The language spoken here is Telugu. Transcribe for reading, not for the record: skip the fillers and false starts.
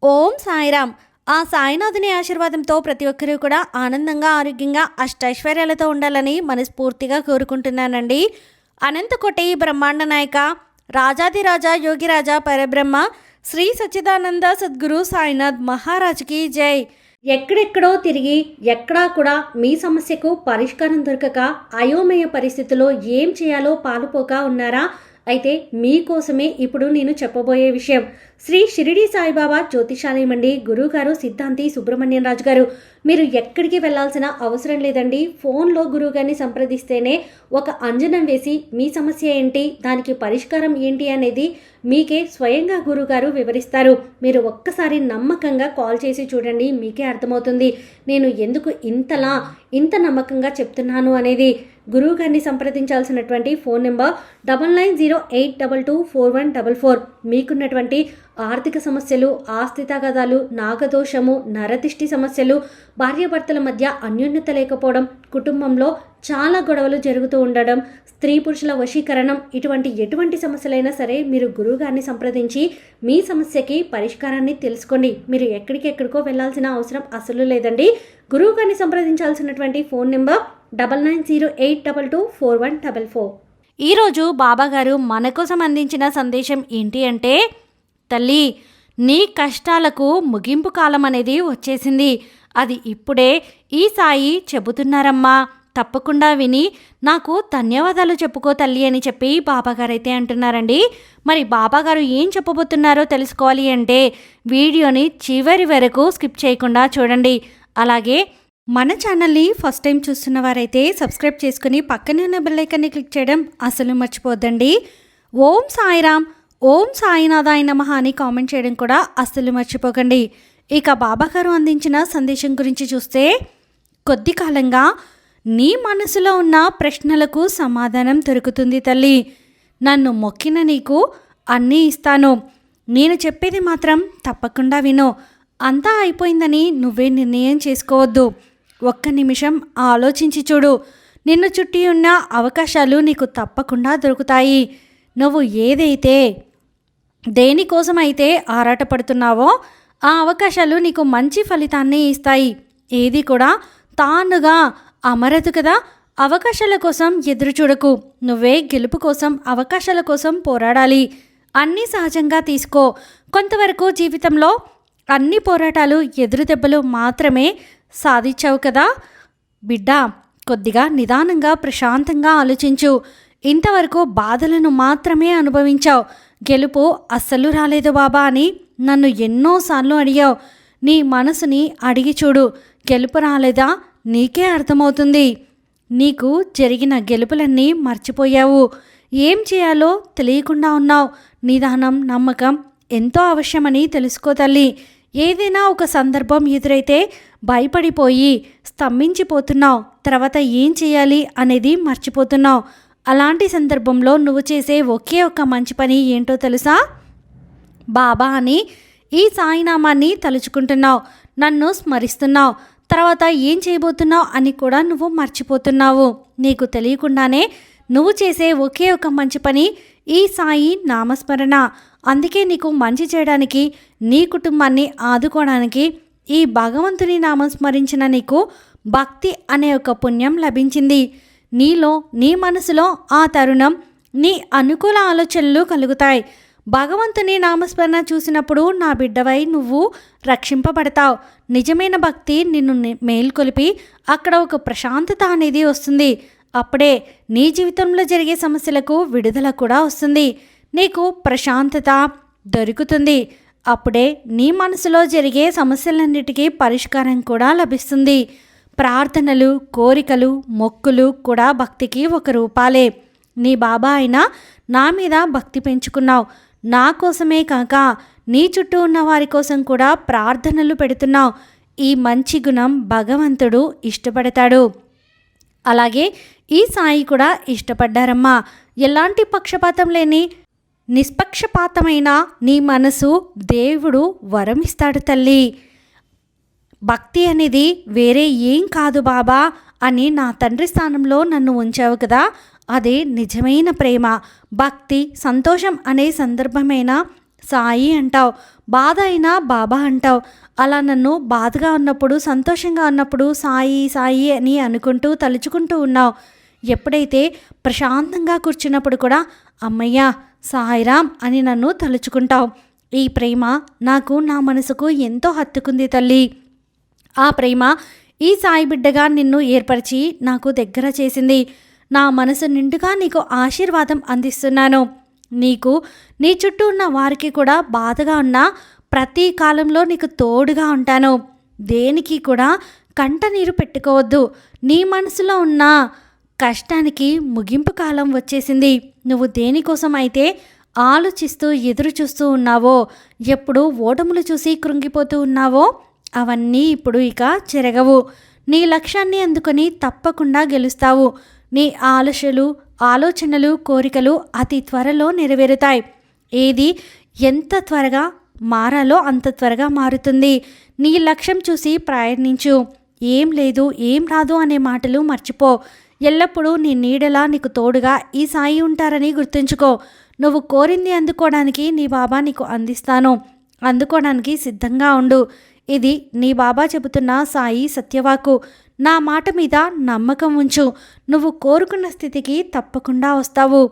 ఓం సాయిరామ్. ఆ సాయినాథుని ఆశీర్వాదంతో ప్రతి ఒక్కరూ కూడా ఆనందంగా, ఆరోగ్యంగా, అష్టైశ్వర్యాలతో ఉండాలని మనస్ఫూర్తిగా కోరుకుంటున్నానండి. అనంతకోటి బ్రహ్మాండ నాయక, రాజాదిరాజా యోగిరాజా పరబ్రహ్మ శ్రీ సచ్చిదానంద సద్గురు సాయినాథ్ మహారాజ్కి జై. ఎక్కడెక్కడో తిరిగి ఎక్కడా కూడా మీ సమస్యకు పరిష్కారం దొరకక అయోమయ పరిస్థితిలో ఏం చేయాలో పాలుపోక ఉన్నారా? అయితే మీకోసమే ఇప్పుడు నేను చెప్పబోయే విషయం శ్రీ షిరిడి సాయిబాబా జ్యోతిషాలయం అండి. గురువుగారు సిద్ధాంతి సుబ్రహ్మణ్యం రాజు గారు. మీరు ఎక్కడికి వెళ్లాల్సిన అవసరం లేదండి. ఫోన్లో గురువుగారిని సంప్రదిస్తేనే ఒక అంజనం వేసి మీ సమస్య ఏంటి, దానికి పరిష్కారం ఏంటి అనేది మీకే స్వయంగా గురువుగారు వివరిస్తారు. మీరు ఒక్కసారి నమ్మకంగా కాల్ చేసి చూడండి, మీకే అర్థమవుతుంది నేను ఎందుకు ఇంత నమ్మకంగా చెప్తున్నాను అనేది. గురువు గారిని సంప్రదించాల్సినటువంటి ఫోన్ నెంబర్ 9908224144. మీకున్నటువంటి ఆర్థిక సమస్యలు, ఆస్తి తగాదాలు, నాగదోషము, నరదిష్టి సమస్యలు, భార్యాభర్తల మధ్య అన్యోన్యత లేకపోవడం, కుటుంబంలో చాలా గొడవలు జరుగుతూ ఉండడం, స్త్రీ పురుషుల వశీకరణం, ఎటువంటి సమస్యలైనా సరే మీరు గురువుగారిని సంప్రదించి మీ సమస్యకి పరిష్కారాన్ని తెలుసుకోండి. మీరు ఎక్కడికెక్కడికో వెళ్ళాల్సిన అవసరం అసలు లేదండి. గురువుగారిని సంప్రదించాల్సినటువంటి ఫోన్ నెంబర్ 9908224144. ఈరోజు బాబాగారు మన కోసం అందించిన సందేశం ఏంటి అంటే, తల్లి, నీ కష్టాలకు ముగింపు కాలం అనేది వచ్చేసింది. అది ఇప్పుడే ఈ సాయి చెబుతున్నారమ్మా. తప్పకుండా విని నాకు ధన్యవాదాలు చెప్పుకో తల్లి అని చెప్పి బాబాగారు అయితే అంటున్నారండి. మరి బాబాగారు ఏం చెప్పబోతున్నారో తెలుసుకోవాలి అంటే వీడియోని చివరి వరకు స్కిప్ చేయకుండా చూడండి. అలాగే మన ఛానల్ని ఫస్ట్ టైం చూస్తున్న వారైతే సబ్స్క్రైబ్ చేసుకుని పక్కనే ఉన్న బెల్ ఐకాన్ని క్లిక్ చేయడం అసలు మర్చిపోద్దండి. ఓం సాయిరామ్, ఓం సాయినాథాయ నమః అని కామెంట్ చేయడం కూడా అస్సలు మర్చిపోకండి. ఇక బాబాగారు అందించిన సందేశం గురించి చూస్తే, కొద్ది కాలంగా నీ మనసులో ఉన్న ప్రశ్నలకు సమాధానం దొరుకుతుంది తల్లి. నన్ను మొక్కిన నీకు అన్నీ ఇస్తాను. నేను చెప్పేది మాత్రం తప్పకుండా విను. అంతా అయిపోయిందని నువ్వే నిర్ణయం చేసుకోవద్దు. ఒక్క నిమిషం ఆలోచించి చూడు. నిన్ను చుట్టి ఉన్న అవకాశాలు నీకు తప్పకుండా దొరుకుతాయి. నువ్వు దేనికోసమైతే ఆరాటపడుతున్నావో ఆ అవకాశాలు నీకు మంచి ఫలితాన్ని ఇస్తాయి. ఏది కూడా తానుగా అమరదు కదా. అవకాశాల కోసం ఎదురు చూడకు. నువ్వే గెలుపు కోసం, అవకాశాల కోసం పోరాడాలి. అన్నీ సహజంగా తీసుకో. కొంతవరకు జీవితంలో అన్ని పోరాటాలు, ఎదురు దెబ్బలు మాత్రమే సాధించావు కదా బిడ్డ. కొద్దిగా నిదానంగా, ప్రశాంతంగా ఆలోచించు. ఇంతవరకు బాధలను మాత్రమే అనుభవించావు. గెలుపు అస్సలు రాలేదు బాబా అని నన్ను ఎన్నోసార్లు అడిగావు. నీ మనసుని అడిగి చూడు. గెలుపు రాలేదా నీకే అర్థమవుతుంది. నీకు జరిగిన గెలుపులన్నీ మర్చిపోయావు. ఏం చేయాలో తెలియకుండా ఉన్నావు. నిదానం, నమ్మకం ఎంతో అవశ్యమని తెలుసుకో తల్లి. ఏదైనా ఒక సందర్భం ఎదురైతే భయపడిపోయి స్తంభించిపోతున్నావు. తర్వాత ఏం చేయాలి అనేది మర్చిపోతున్నావు. అలాంటి సందర్భంలో నువ్వు చేసే ఒకే ఒక్క మంచి పని ఏంటో తెలుసా? బాబా అని ఈ సాయినామాన్ని తలుచుకుంటున్నావు, నన్ను స్మరిస్తున్నావు. తర్వాత ఏం చేయబోతున్నావు అని కూడా నువ్వు మర్చిపోతున్నావు. నీకు తెలియకుండానే నువ్వు చేసే ఒకే ఒక మంచి పని ఈ సాయి నామస్మరణ. అందుకే నీకు మంచి చేయడానికి, నీ కుటుంబాన్ని ఆదుకోవడానికి ఈ భగవంతుని నామం స్మరించిన నీకు భక్తి అనే ఒక పుణ్యం లభించింది. నీలో, నీ మనసులో ఆ తరుణం నీ అనుకూల ఆలోచనలు కలుగుతాయి. భగవంతుని నామస్మరణ చూసినప్పుడు నా బిడ్డవై నువ్వు రక్షింపబడతావు. నిజమైన భక్తి నిన్ను మేల్కొలిపి అక్కడ ఒక ప్రశాంతత అనేది వస్తుంది. అప్పుడే నీ జీవితంలో జరిగే సమస్యలకు విడుదల కూడా వస్తుంది. నీకు ప్రశాంతత దొరుకుతుంది. అప్పుడే నీ మనసులో జరిగే సమస్యలన్నిటికీ పరిష్కారం కూడా లభిస్తుంది. ప్రార్థనలు, కోరికలు, మొక్కులు కూడా భక్తికి ఒక రూపాలే. నీ బాబా అయినా నా మీద భక్తి పెంచుకున్నావు. నా కోసమే కాక నీ చుట్టూ ఉన్న వారి కోసం కూడా ప్రార్థనలు పెడుతున్నావు. ఈ మంచి గుణం భగవంతుడు ఇష్టపడతాడు. అలాగే ఈ సాయి కూడా ఇష్టపడ్డారమ్మా. ఎలాంటి పక్షపాతం లేని నిష్పక్షపాతమైన నీ మనసు దేవుడు వరమిస్తాడు తల్లి. భక్తి అనేది వేరే ఏం కాదు బాబా అని నా తండ్రి స్థానంలో నన్ను ఉంచావు కదా, అదే నిజమైన ప్రేమ. భక్తి, సంతోషం అనే సందర్భమైన సాయి అంటావు. బాధ అయినా బాబా అంటావు. అలా నన్ను బాధగా ఉన్నప్పుడు, సంతోషంగా ఉన్నప్పుడు సాయి సాయి అని అనుకుంటూ తలుచుకుంటూ ఉన్నావు. ఎప్పుడైతే ప్రశాంతంగా కూర్చున్నప్పుడు కూడా అమ్మయ్య సాయిరామ్ అని నన్ను తలుచుకుంటావు. ఈ ప్రేమ నాకు నా మనసుకు ఎంతో హత్తుకుంది తల్లి. ఆ ప్రేమ ఈ సాయి బిడ్డగా నిన్ను ఏర్పరిచి నాకు దగ్గర చేసింది. నా మనసు నిండుగా నీకు ఆశీర్వాదం అందిస్తున్నాను. నీకు నీ చుట్టూ ఉన్న వారికి కూడా బాధగా ఉన్న ప్రతి కాలంలో నీకు తోడుగా ఉంటాను. దేనికి కూడా కంట నీరు పెట్టుకోవద్దు. నీ మనసులో ఉన్న కష్టానికి ముగింపు కాలం వచ్చేసింది. నువ్వు దేనికోసం అయితే ఆలోచిస్తూ ఎదురు చూస్తూ ఉన్నావో, ఎప్పుడు ఓటములు చూసి కృంగిపోతూ ఉన్నావో అవన్నీ ఇప్పుడు ఇక చెరగవు. నీ లక్ష్యాన్ని అందుకొని తప్పకుండా గెలుస్తావు. నీ ఆలోచనలు కోరికలు అతి త్వరలో నెరవేరుతాయి. ఏది ఎంత త్వరగా మారాలో అంత త్వరగా మారుతుంది. నీ లక్ష్యం చూసి ప్రయత్నించు. ఏం లేదు ఏం రాదు అనే మాటలు మర్చిపో. ఎల్లప్పుడూ నీ నీడలా నీకు తోడుగా ఈ సాయి ఉంటారని గుర్తుంచుకో. నువ్వు కోరింది అందుకోవడానికి నీ బాబా నీకు అందిస్తాను. అందుకోవడానికి సిద్ధంగా ఉండు. ఇది నీ బాబా చెబుతున్న సాయి సత్యవాకు. నా మాట మీద నమ్మకం ఉంచు. నువ్వు కోరుకున్న స్థితికి తప్పకుండా వస్తావు.